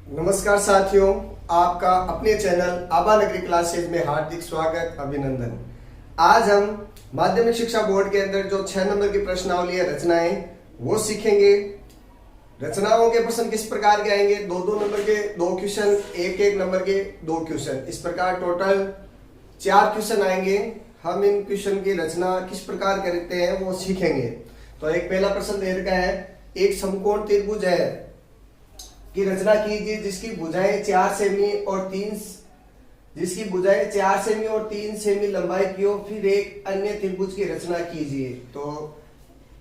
नमस्कार साथियों, आपका अपने चैनल आबा नगरी क्लासेज में हार्दिक स्वागत, अभिनंदन। आज हम माध्यमिक शिक्षा बोर्ड के अंदर जो 6 नंबर की प्रश्नावली है रचनाएं वो सीखेंगे। रचनाओं के प्रश्न किस प्रकार के आएंगे, 2-2 नंबर के 2 क्वेश्चन, 1-1 नंबर के 2 क्वेश्चन, इस प्रकार टोटल 4 क्वेश्चन आएंगे। हम इन क्वेश्चन की रचना किस प्रकार करते हैं वो सीखेंगे। तो एक पहला प्रश्न दे रखा है, एक समकोण त्रिभुज है की रचना कीजिए जिसकी भुजाएं 4 सेमी और 3 सेमी लंबाई की हो, फिर एक अन्य त्रिभुज की रचना कीजिए। तो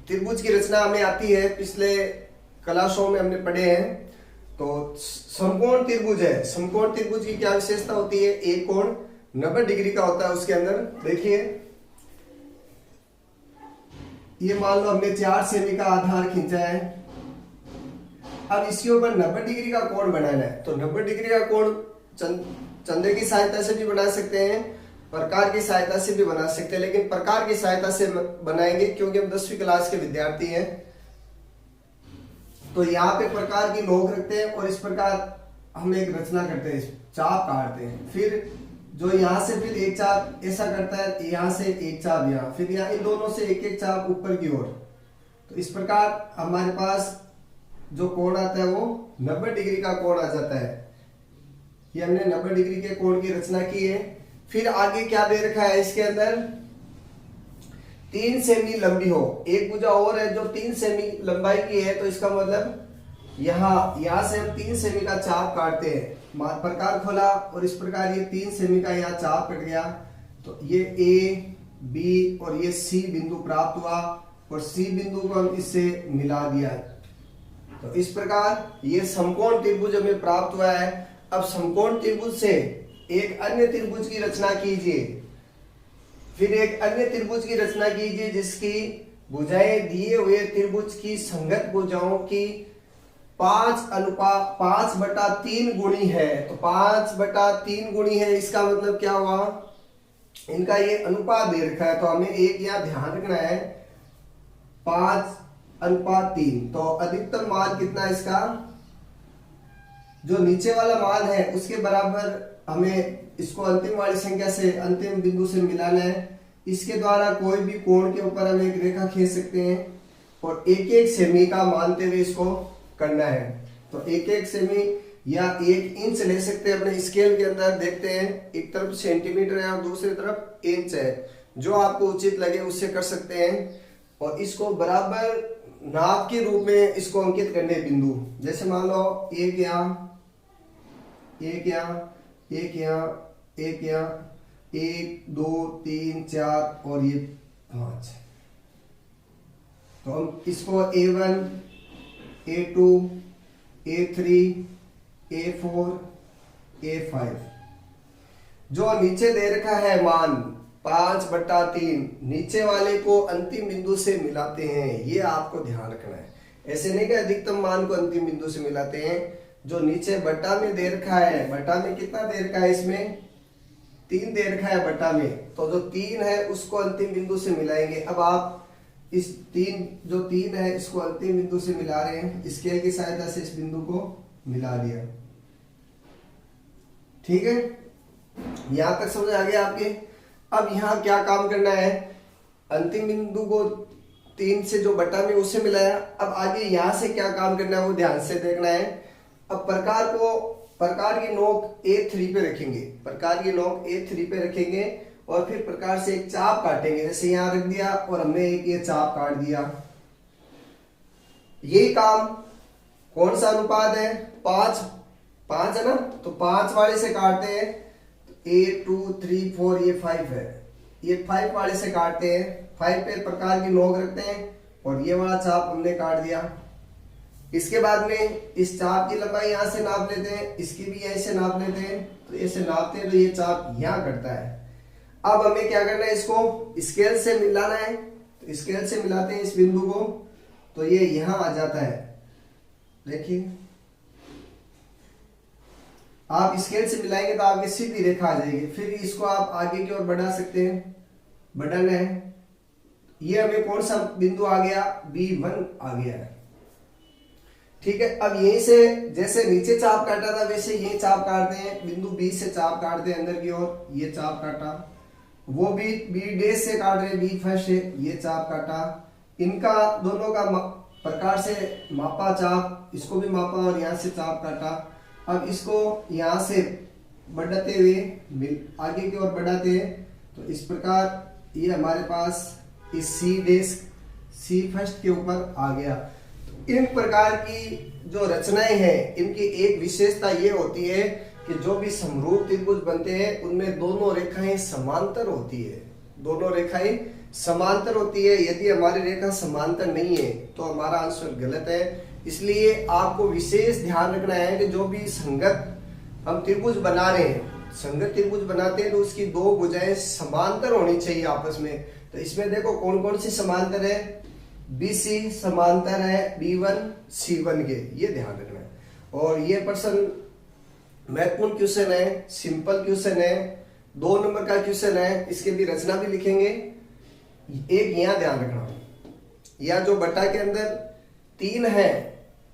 त्रिभुज की रचना हमें आती है, पिछले क्लासों में हमने पढ़े हैं। तो समकोण त्रिभुज है, समकोण त्रिभुज की क्या विशेषता होती है, एक कोण 90 डिग्री का होता है। उसके अंदर देखिए, ये मान लो हमने 4 सेमी का आधार खींचा है। अब इसके ऊपर 90 डिग्री का कोण बनाना है। तो 90 डिग्री का कोण चंदे की सहायता से भी बना सकते हैं, प्रकार की सहायता से भी बना सकते हैं, लेकिन प्रकार की सहायता से बनाएंगे क्योंकि हम 10वीं क्लास के विद्यार्थी हैं। तो यहाँ पे प्रकार की नोक रखते हैं और इस प्रकार हम एक रचना करते हैं, चाप काटते हैं। फिर जो यहाँ से फिर एक चाप ऐसा करता है, यहाँ से एक चाप यहाँ, फिर यहाँ इन दोनों से एक एक चाप ऊपर की ओर। तो इस प्रकार हमारे पास जो कोण आता है वो 90 डिग्री का कोण आ जाता है। ये हमने 90 डिग्री के कोण की रचना की है। फिर आगे क्या दे रखा है, इसके अंदर 3 सेमी लंबी हो, एक भुजा और है जो 3 सेमी लंबाई की है। तो इसका मतलब यहाँ से हम 3 सेमी का चाप काटते हैं। प्रकार खोला और इस प्रकार ये 3 सेमी का यहाँ चाप कट गया। तो ये ए, बी और ये सी बिंदु प्राप्त हुआ और सी बिंदु को हम इससे मिला दिया। तो इस प्रकार ये समकोण त्रिभुज हमें प्राप्त हुआ है। अब समकोण त्रिभुज से एक अन्य त्रिभुज की रचना कीजिए, फिर एक अन्य त्रिभुज की रचना कीजिए जिसकी भुजाएं दिए हुए त्रिभुज की संगत भुजाओं की 5/3 गुणी है। तो 5/3 गुणी है, इसका मतलब क्या हुआ, इनका ये अनुपात दे रखा है। तो हमें एक यहाँ ध्यान रखना है, 5/3। तो अधिकतम मान कितना इसका, जो नीचे वाला मान है उसके बराबर हमें इसको अंतिम वाली संख्या से, अंतिम बिंदु से मिलाना है। इसके द्वारा कोई भी कोण के ऊपर हम एक रेखा खींच सकते हैं और 1-1 सेमी का मानते हुए इसको करना है। तो 1-1 सेमी या 1 इंच ले सकते हैं। अपने स्केल के अंदर देखते हैं, एक तरफ सेंटीमीटर है और दूसरी तरफ इंच है, जो आपको उचित लगे उससे कर सकते हैं। और इसको बराबर नाप के रूप में इसको अंकित करने बिंदु, जैसे मान लो एक यहाँ, एक यहाँ, एक यहाँ, एक यहाँ, 1 2 3 4 और ये 5। तो हम इसको A1, A2, A3, A4, A5, जो नीचे दे रखा है मान 5/3, नीचे वाले को अंतिम बिंदु से मिलाते हैं। ये आपको ध्यान रखना है। ऐसे नहीं कि अधिकतम मान को अंतिम बिंदु से मिलाते हैं। जो नीचे बटा में दे रखा है, बटा में कितना दे रखा है, इसमें 3 दे रखा है बटा में। तो जो 3 है उसको अंतिम बिंदु से मिलाएंगे। अब आप इस 3 है इसको अंतिम बिंदु से मिला रहे हैं, स्केल की सहायता से इस बिंदु को मिला दिया। ठीक है, यहां तक समझ आ गया आपके। अब यहाँ क्या काम करना है, अंतिम बिंदु को 3 से जो बटा में उसे मिलाया। अब आगे यहाँ से क्या काम करना है वो ध्यान से देखना है। अब प्रकार की नोक A3 पे रखेंगे, प्रकार की नोक A3 पे रखेंगे और फिर प्रकार से एक चाप काटेंगे, जैसे यहाँ रख दिया और हमने एक ये चाप काट दिया। ये काम कौन सा अनुपात है, 5 है ना। तो 5 वाले से काटते हैं, 1 2 3 4, ये 5 है, ये 5 वाले से काटते हैं। 5 पे प्रकार की नोक रखते हैं और ये वाला चाप हमने काट दिया। इसके बाद में इस चाप की लंबाई यहाँ से नाप लेते हैं, इसकी भी ऐसे नाप लेते हैं। तो ऐसे नापते हैं तो ये चाप यहाँ कटता है। अब हमें क्या करना है, इसको स्केल से मिलाना है। तो स्केल से मिलाते हैं इस बिंदु को, तो ये यहाँ आ जाता है। देखिए, आप स्केल से मिलाएंगे तो आपकी सीधी रेखा आ जाएगी। फिर इसको आप आगे की ओर बढ़ा सकते हैं, बढ़ाना है। ये हमें कौन सा बिंदु आ गया, B1 आ गया है। ठीक है। अब यहीं से जैसे नीचे चाप काटा था वैसे ये चाप काटते हैं, बिंदु बी से चाप काटते हैं अंदर की ओर, ये चाप काटा, वो भी बी डैश से काट रहे, बी फर्स्ट से, ये चाप काटा, इनका दोनों का प्रकार से मापा चाप, इसको भी मापा और यहाँ से चाप काटा। अब इसको यहाँ से बढ़ाते हुए आगे की ओर बढ़ाते हैं, तो इस प्रकार ये हमारे पास इस सी डैश, सी फर्स्ट के ऊपर आ गया। तो इन प्रकार की जो रचनाएं हैं इनकी एक विशेषता ये होती है कि जो भी समरूप त्रिभुज बनते हैं उनमें दोनों रेखाएं समांतर होती है, दोनों रेखाएं समांतर होती है। यदि हमारी रेखा समांतर नहीं है तो हमारा आंसर गलत है। इसलिए आपको विशेष ध्यान रखना है कि जो भी संगत हम त्रिभुज बना रहे हैं, संगत त्रिभुज बनाते हैं तो उसकी दो भुजाएं समांतर होनी चाहिए आपस में। तो इसमें देखो कौन कौन सी समांतर है, BC समांतर है B1 C1 के, ये ध्यान रखना है। और ये प्रश्न महत्वपूर्ण क्वेश्चन है, सिंपल क्वेश्चन है, 2 नंबर का क्वेश्चन है, इसके भी रचना भी लिखेंगे। एक यहाँ ध्यान रखना, या जो बटा के अंदर 3 है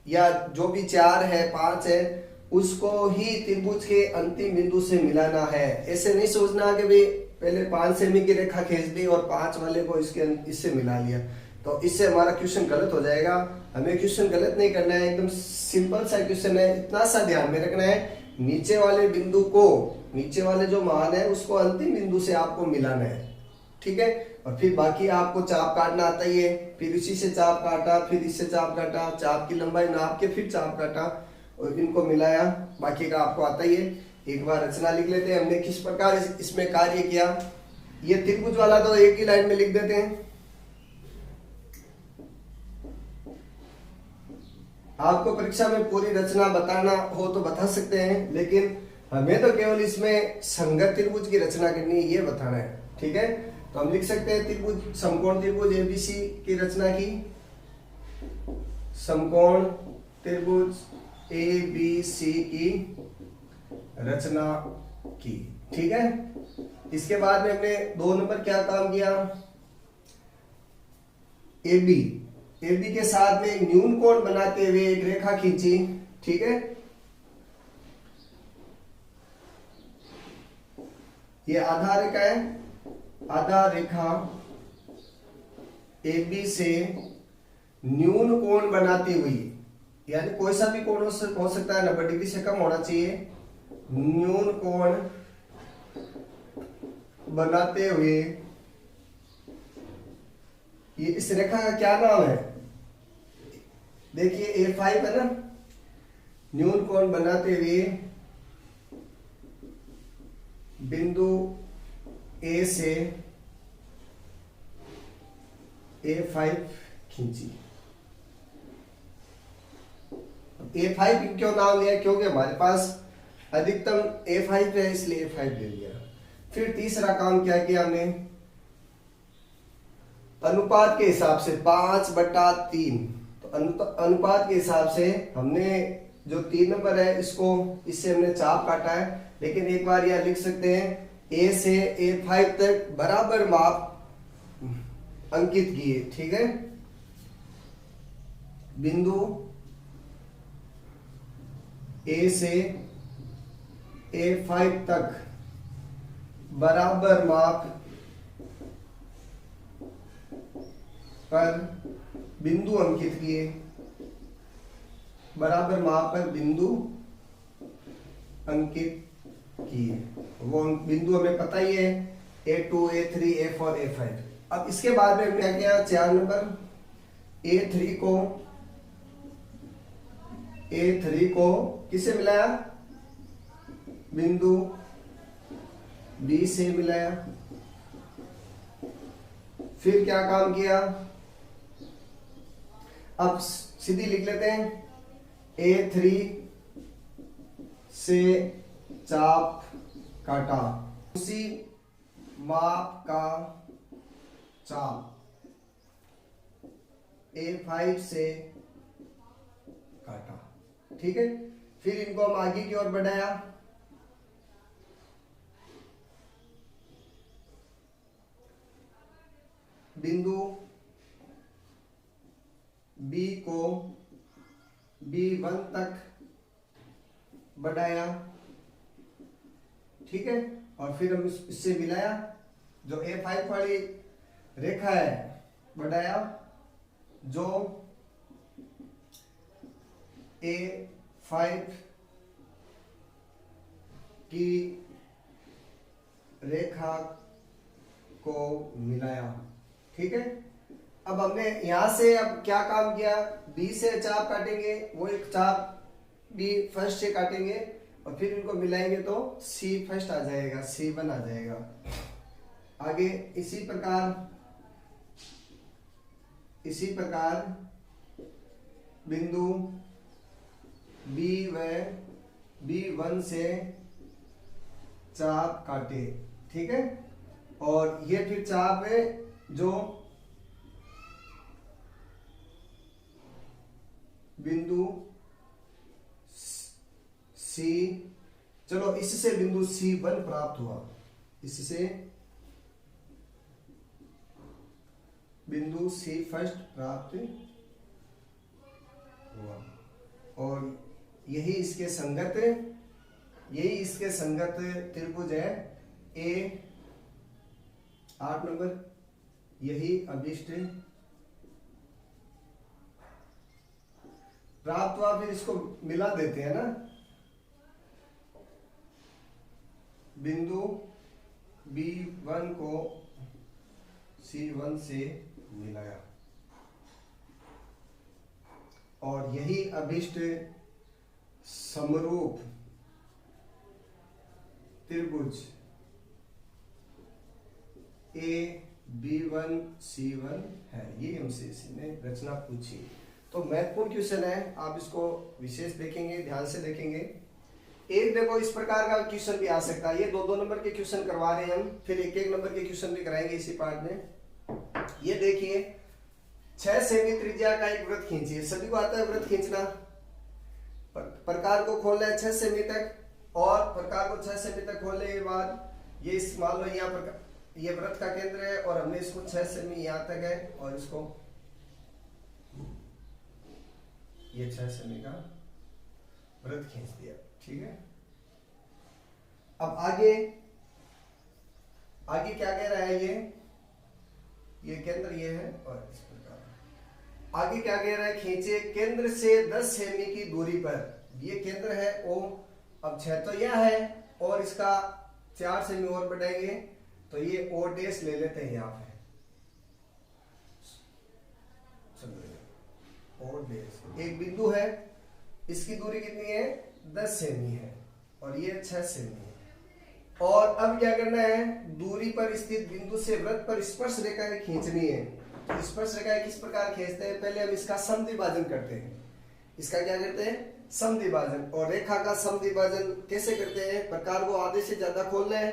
या जो भी 4 है 5 है उसको ही त्रिभुज के अंतिम बिंदु से मिलाना है। ऐसे नहीं सोचना कि भाई पहले 5 सेमी की रेखा खींच दी और 5 वाले को इससे मिला लिया, तो इससे हमारा क्वेश्चन गलत हो जाएगा। हमें क्वेश्चन गलत नहीं करना है, एकदम सिंपल सा क्वेश्चन है। इतना सा ध्यान में रखना है, नीचे वाले बिंदु को, नीचे वाले जो मान है उसको अंतिम बिंदु से आपको मिलाना है, ठीक है। और फिर बाकी आपको चाप काटना आता ही है, फिर इसी से चाप काटा, फिर इससे चाप काटा, चाप की लंबाई नाप के फिर चाप काटा और इनको मिलाया, बाकी का आपको आता ही है। एक बार रचना लिख लेते हैं हमने किस प्रकार इसमें कार्य किया। ये त्रिभुज वाला तो एक ही लाइन में लिख देते हैं। आपको परीक्षा में पूरी रचना बताना हो तो बता सकते हैं, लेकिन हमें तो केवल इसमें संगत त्रिभुज की रचना करनी है, ये बताना है, ठीक है। तो हम लिख सकते हैं त्रिभुज, समकोण त्रिभुज ABC की रचना की, समकोण त्रिभुज ABC की रचना की, ठीक है। इसके बाद में हमने 2 नंबर क्या काम किया, AB के साथ में न्यून कोण बनाते हुए एक रेखा खींची, ठीक है। ये आधा रेखा है, आधा रेखा AB से न्यून कोण बनाती हुई, यानी कोई सा भी कोण हो सकता है, 90 डिग्री से कम होना चाहिए, न्यून कोण बनाते हुए, ये इस रेखा का क्या नाम है, देखिए A5 है ना, न्यून कोण बनाते हुए बिंदु A से A5 खींची। A5 क्यों नाम लिया, क्योंकि हमारे पास अधिकतम A5 है इसलिए A5 ले लिया। फिर तीसरा काम क्या किया हमने, अनुपात के हिसाब से 5/3, तो अनुपात के हिसाब से हमने जो 3 नंबर है इसको, इससे हमने चाप काटा है। लेकिन एक बार यह लिख सकते हैं A से A5 तक बराबर माप अंकित किए, ठीक है। बिंदु A से A5 तक बराबर माप पर बिंदु अंकित किए, बराबर माप पर बिंदु अंकित किए। वो बिंदु हमें पता ही है, A2 A3 A4 A5। अब इसके बाद में हमने क्या किया, 4 नंबर A3 को किससे मिलाया, बिंदु B से मिलाया। फिर क्या काम किया, अब सीधी लिख लेते हैं, A3 से चाप काटा, उसी माप का चाप A5 से काटा, ठीक है। फिर इनको हम आगे की ओर बढ़ाया, बिंदु B को B1 तक बढ़ाया, ठीक है। और फिर हम इससे मिलाया, जो A5 वाली रेखा है बढ़ाया, जो A5 की रेखा को मिलाया, ठीक है। अब हमने यहां से अब क्या काम किया, B से चाप काटेंगे, वो एक चाप B फर्स्ट से काटेंगे और फिर इनको मिलाएंगे तो C फर्स्ट आ जाएगा, C1 आ जाएगा। आगे इसी प्रकार बिंदु B व B1 से चाप काटे, ठीक है। और ये फिर चाप है जो बिंदु C, चलो इससे बिंदु C1 प्राप्त हुआ, इससे बिंदु C फर्स्ट प्राप्त हुआ। और यही इसके संगत त्रिभुज है A8 नंबर, यही अभिष्ट प्राप्त हुआ। फिर इसको मिला देते हैं ना, बिंदु B1 को C1 से मिलाया और यही अभिष्ट समरूप त्रिभुज AB1 C1 है। ये हमसे इसने रचना पूछी, तो महत्वपूर्ण क्वेश्चन है, आप इसको विशेष देखेंगे, ध्यान से देखेंगे। एक देखो इस प्रकार का क्वेश्चन भी आ सकता है, ये 2-2 नंबर के क्वेश्चन करवा रहे हैं हम, फिर 1-1 नंबर के क्वेश्चन भी कराएंगे इसी पार्ट में। ये देखिए 6 सेमी त्रिज्या का एक वृत्त खींचिए, सभी को आता है वृत्त खींचना। प्रकार को खोलना है 6 सेमी तक, और प्रकार को 6 सेमी तक खोलने के बाद ये इस मान लो यहाँ पर ये वृत्त का केंद्र है और हमने इसको 6 सेमी यहाँ तक है और इसको ये 6 सेमी का वृत्त खींच दिया, ठीक है। अब आगे क्या कह रहा है, ये केंद्र ये है और इस प्रकार आगे क्या कह रहा है, खींचे केंद्र से 10 सेमी की दूरी पर, ये केंद्र है O, अब 6 तो यह है और इसका 4 सेमी और बढ़ाएंगे तो ये O डैश ले लेते हैं यहाँ पे, O डैश एक बिंदु है, इसकी दूरी कितनी है 10 सेमी है और ये 6 सेमी है। और अब क्या करना है, दूरी पर स्थित बिंदु से वृत्त पर स्पर्श रेखाएं खींचनी है। तो स्पर्श रेखाएं किस प्रकार खींचते हैं, पहले हम इसका समद्विभाजन करते हैं। इसका क्या करते हैं, समद्विभाजन। और रेखा का समद्विभाजन कैसे करते हैं, प्रकार को आधे से ज्यादा खोलना है,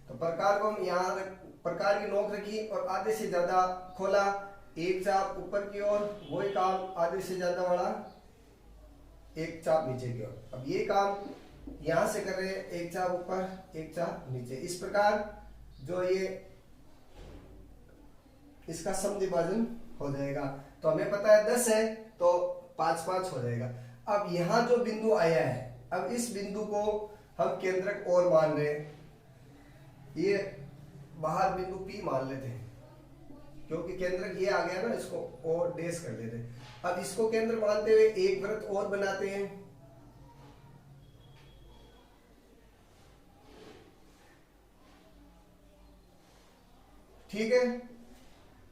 तो प्रकार को हम यहाँ प्रकार की नोक रखी और आधे से ज्यादा खोला, एक चाप ऊपर की ओर, वही काम आधे से ज्यादा वाला एक चाप नीचे की ओर। अब ये काम यहां से कर रहे हैं, एक चाप ऊपर एक चाप नीचे, इस प्रकार जो ये इसका समद्विभाजन हो जाएगा। तो हमें पता है 10 है तो 5-5 हो जाएगा। अब यहां जो बिंदु आया है, अब इस बिंदु को हम केंद्रक और मान रहे हैं, ये बाहर बिंदु P मान लेते हैं क्योंकि केंद्रक ये आ गया ना, इसको और डैश कर लेते हैं। अब इसको केंद्र मानते हुए एक वृत्त और बनाते हैं, ठीक है।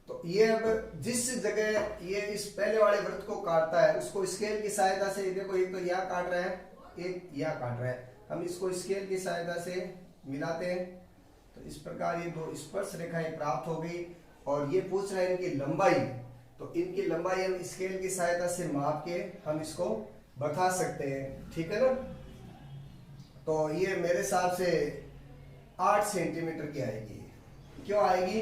तो ये अब जिस जगह ये इस पहले वाले वृत्त को काटता है उसको स्केल की सहायता से, देखो एक तो यह काट रहा है, एक यह काट रहा है, हम इसको स्केल की सहायता से मिलाते हैं। तो इस प्रकार ये 2 स्पर्श रेखाएं प्राप्त हो गई। और ये पूछ रहा है इनकी लंबाई, तो इनकी लंबाई हम स्केल की सहायता से माप के हम इसको बता सकते हैं, ठीक है ना। तो ये मेरे हिसाब से 8 सेंटीमीटर की आएगी। क्यों आएगी,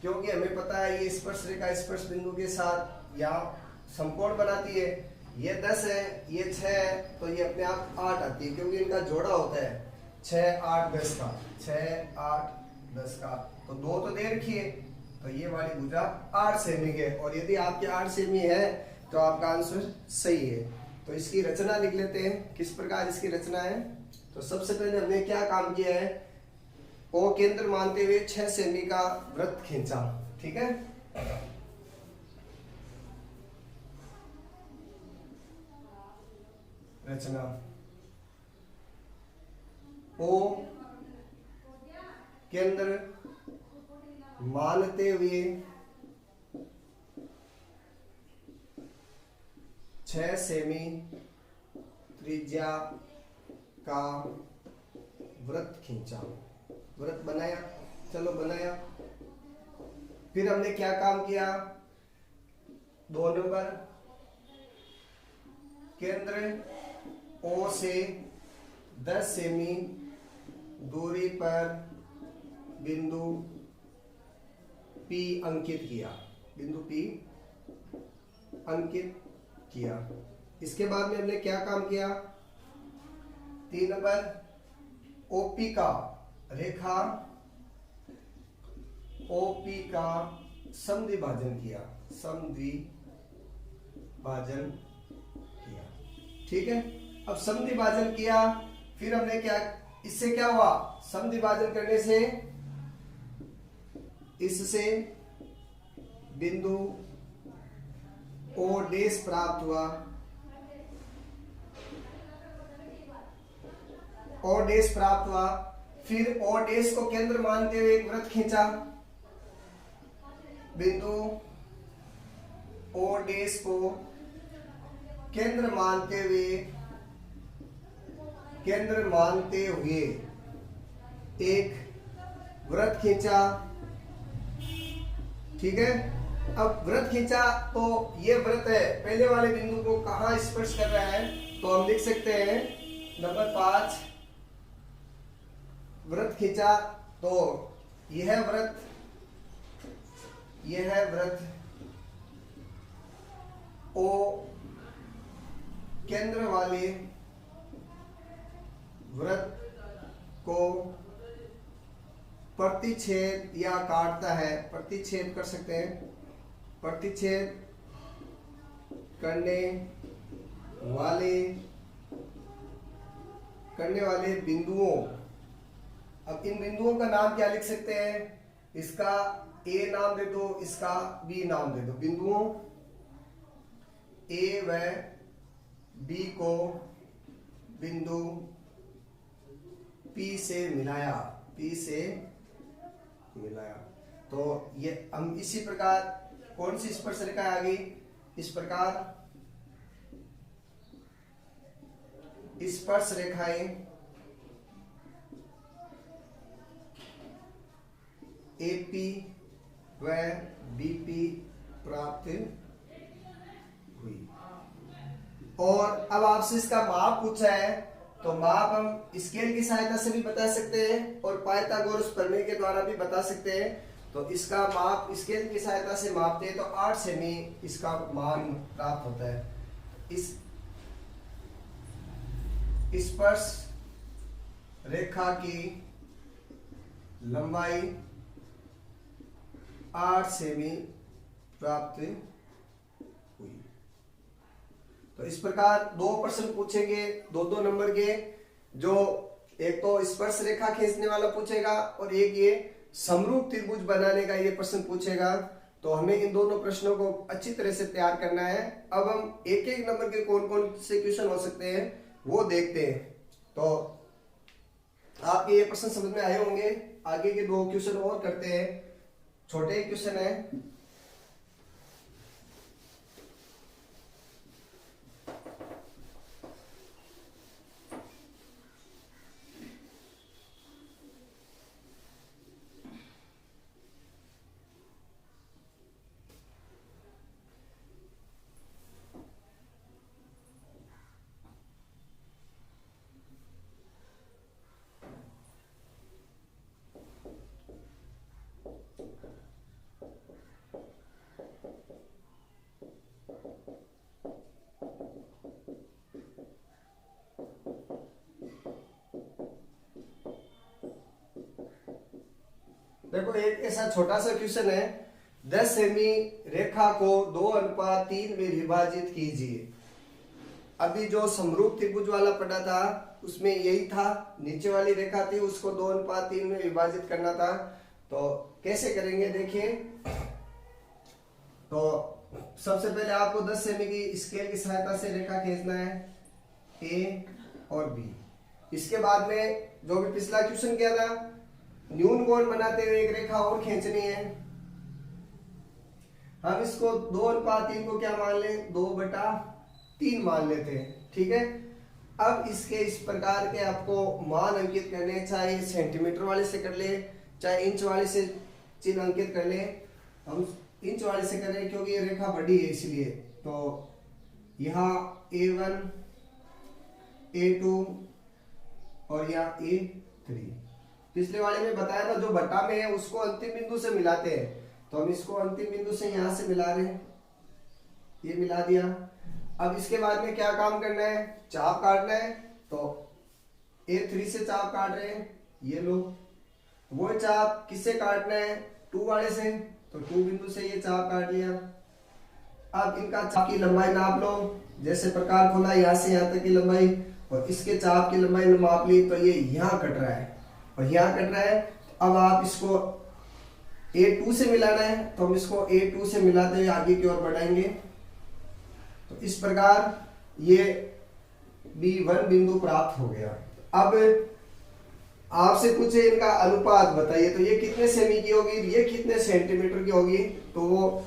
क्योंकि हमें पता है ये स्पर्श रेखा स्पर्श बिंदु के साथ यहाँ समकोण बनाती है। ये 10 है, ये 6 है, तो ये अपने आप 8 आती है क्योंकि इनका जोड़ा होता है 6, 8, 10 का, 6, 8, 10 का। तो 2 तो दे रखिए, तो ये वाली भुजा 8 सेमी है। और यदि आपके 8 सेमी है तो आपका आंसर सही है। तो इसकी रचना लिख लेते हैं, किस प्रकार इसकी रचना है। तो सबसे पहले हमने क्या काम किया है, ओ केंद्र मानते हुए 6 सेमी का वृत्त खींचा, ठीक है। रचना ओ केंद्र मानते हुए 6 सेमी त्रिज्या का वृत्त खींचा, वृत्त बनाया, चलो बनाया। फिर हमने क्या काम किया, 2 नंबर, केंद्र ओ से 10 सेमी दूरी पर बिंदु P अंकित किया, बिंदु P अंकित किया। इसके बाद में हमने क्या काम किया, 3 नंबर, OP का रेखा OP का समद्विभाजन किया, समद्विभाजन किया, ठीक है। अब समद्विभाजन किया, फिर हमने क्या, इससे क्या हुआ, समद्विभाजन करने से इससे बिंदु O डैश प्राप्त हुआ, O डैश प्राप्त हुआ। फिर O डैश को केंद्र मानते हुए एक वृत्त खींचा, बिंदु O डैश को केंद्र मानते हुए एक वृत्त खींचा, ठीक है। अब वृत्त खींचा तो ये वृत्त है, पहले वाले बिंदु को कहां स्पर्श कर रहा है, तो हम लिख सकते हैं नंबर 5, वृत्त खींचा तो यह वृत्त ओ केंद्र वाले वृत्त को प्रतिच्छेद या काटता है, प्रतिच्छेद कर सकते हैं, प्रतिच्छेद करने वाले बिंदुओं। अब इन बिंदुओं का नाम क्या लिख सकते हैं, इसका A नाम दे दो, इसका B नाम दे दो। बिंदुओं A व B को बिंदु P से मिलाया, तो ये हम इसी प्रकार कौन सी स्पर्श रेखा आ गई, इस प्रकार स्पर्श रेखाएं AP व BP प्राप्त हुई। और अब आपसे इसका माप पूछा है, तो माप हम स्केल की सहायता से भी बता सकते हैं और पाइथागोरस प्रमेय के द्वारा भी बता सकते हैं। तो इसका माप स्केल की सहायता से मापते हैं तो 8 सेमी इसका मान प्राप्त होता है। इस स्पर्श रेखा की लंबाई 8 सेमी प्राप्त हुई। तो इस प्रकार 2 प्रश्न पूछेंगे, 2-2 नंबर के, जो एक तो स्पर्श रेखा खींचने वाला पूछेगा और एक ये समरूप त्रिभुज बनाने का ये प्रश्न पूछेगा। तो हमें इन दोनों प्रश्नों को अच्छी तरह से तैयार करना है। अब हम एक नंबर के कौन कौन से क्वेश्चन हो सकते हैं वो देखते हैं। तो आपके ये प्रश्न समझ में आए होंगे। आगे के 2 क्वेश्चन और करते हैं, छोटे क्वेश्चन है। देखो एक ऐसा छोटा सा क्वेश्चन है, 10 सेमी रेखा को 2:3 में विभाजित कीजिए। अभी जो समरूप त्रिभुज वाला पढ़ा था उसमें यही था, नीचे वाली रेखा थी उसको 2:3 में विभाजित करना था। तो कैसे करेंगे देखिए। तो सबसे पहले आपको 10 सेमी की स्केल की सहायता से रेखा खींचना है, ए और बी। इसके बाद में जो भी पिछला क्वेश्चन किया था, न्यून कोण बनाते हुए एक रेखा और खींचनी है। हम इसको 2:3 को क्या मान लें, 2/3 मान लेते हैं, ठीक है। अब इसके इस प्रकार के आपको मान अंकित करने, चाहे सेंटीमीटर वाले से कर ले, चाहे इंच वाले से चिन्ह अंकित कर ले। हम इंच वाले से करें क्योंकि ये रेखा बड़ी है इसलिए। तो यहाँ A1, A2 और यहाँ A3। पिछले वाले में बताया था जो बटा में है उसको अंतिम बिंदु से मिलाते हैं, तो हम इसको अंतिम बिंदु से यहां से मिला रहे हैं, ये मिला दिया। अब इसके बाद में क्या काम करना है, चाप काटना है। तो A3 से चाप काट रहे हैं, ये लो। वो चाप किससे काटना है, 2 वाले से, तो 2 बिंदु से ये चाप काट लिया। अब इनका चाप की लंबाई नाप लो, जैसे प्रकार खोला यहाँ से यहाँ तक की लंबाई, और इसके चाप की लंबाई माप ली, तो ये यहाँ कट रहा है और यहाँ कट रहा है। अब आप इसको A2 से मिलाना है, तो हम इसको A2 से मिलाते हुए आगे की ओर बढ़ाएंगे। तो इस प्रकार ये B1 बिंदु प्राप्त हो गया। अब आपसे पूछे इनका अनुपात बताइए, तो ये कितने सेमी की होगी, ये कितने सेंटीमीटर की होगी, तो वो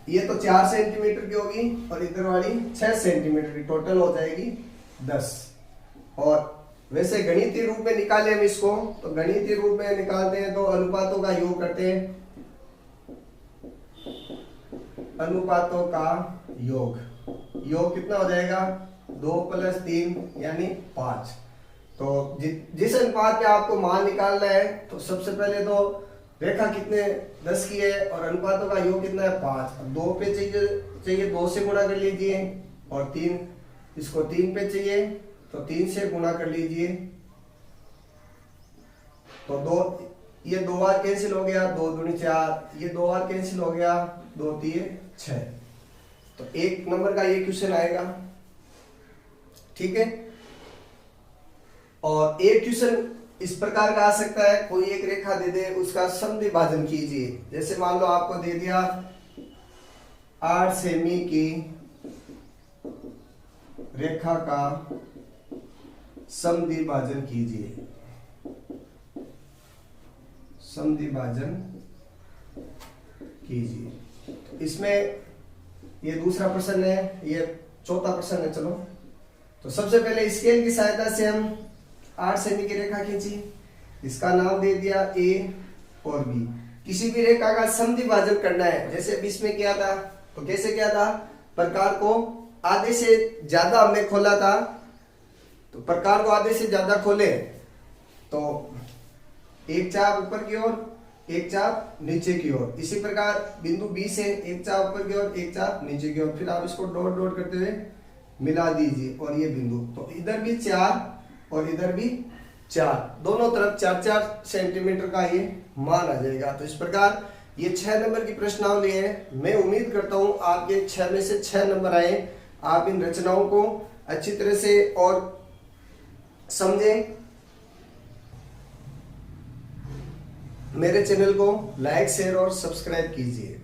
ये तो 4 सेंटीमीटर की होगी और इधर वाली 6 सेंटीमीटर की, टोटल हो जाएगी 10। और वैसे गणितीय रूप में निकाले हम इसको, तो गणितीय रूप में निकालते हैं तो अनुपातों का योग करते हैं, अनुपातों का योग कितना हो जाएगा, 2 + 3 यानी 5। तो जिस अनुपात पे आपको मान निकालना है, तो सबसे पहले तो रेखा कितने 10 की है और अनुपातों का योग कितना है 5। 2 पे चाहिए 2 से गुणा कर लीजिए, और 3 इसको 3 पे चाहिए तो 3 से गुणा कर लीजिए। तो 2 ये 2 बार कैंसिल हो गया, 2 दूनी 4, ये 2 बार कैंसिल हो गया, 2 3 6। तो 1 नंबर का ये क्वेश्चन आएगा, ठीक है। और एक क्वेश्चन इस प्रकार का आ सकता है, कोई एक रेखा दे दे, उसका समद्विभाजन कीजिए। जैसे मान लो आपको दे दिया 8 सेमी की रेखा का समद्विभाजन कीजिए, समद्विभाजन कीजिए। तो इसमें ये दूसरा प्रश्न है, ये चौथा प्रश्न है। चलो, तो सबसे पहले स्केल की सहायता से हम 8 सेमी की रेखा खींची, इसका नाम दे दिया A और B। किसी भी रेखा का समद्विभाजन करना है, जैसे अभी इसमें किया था, तो कैसे किया था, प्रकार को आधे से ज्यादा हमने खोला था, तो प्रकार को आधे से ज्यादा खोले तो एक चाप ऊपर की ओर, एक चाप नीचे की ओर। इसी प्रकार बिंदु B से एक चाप ऊपर की ओर, एक चाप नीचे की ओर, फिर आप इसको डॉट डॉट करते हुए मिला दीजिए, और ये बिंदु, तो इधर भी 4 और इधर भी 4, दोनों तरफ 4-4 सेंटीमीटर का ये मान आ जाएगा। तो इस प्रकार ये 6 नंबर की प्रश्नावली है। मैं उम्मीद करता हूं आपके 6 में से 6 नंबर आए। आप इन रचनाओं को अच्छी तरह से और समझें। मेरे चैनल को लाइक, शेयर और सब्सक्राइब कीजिए।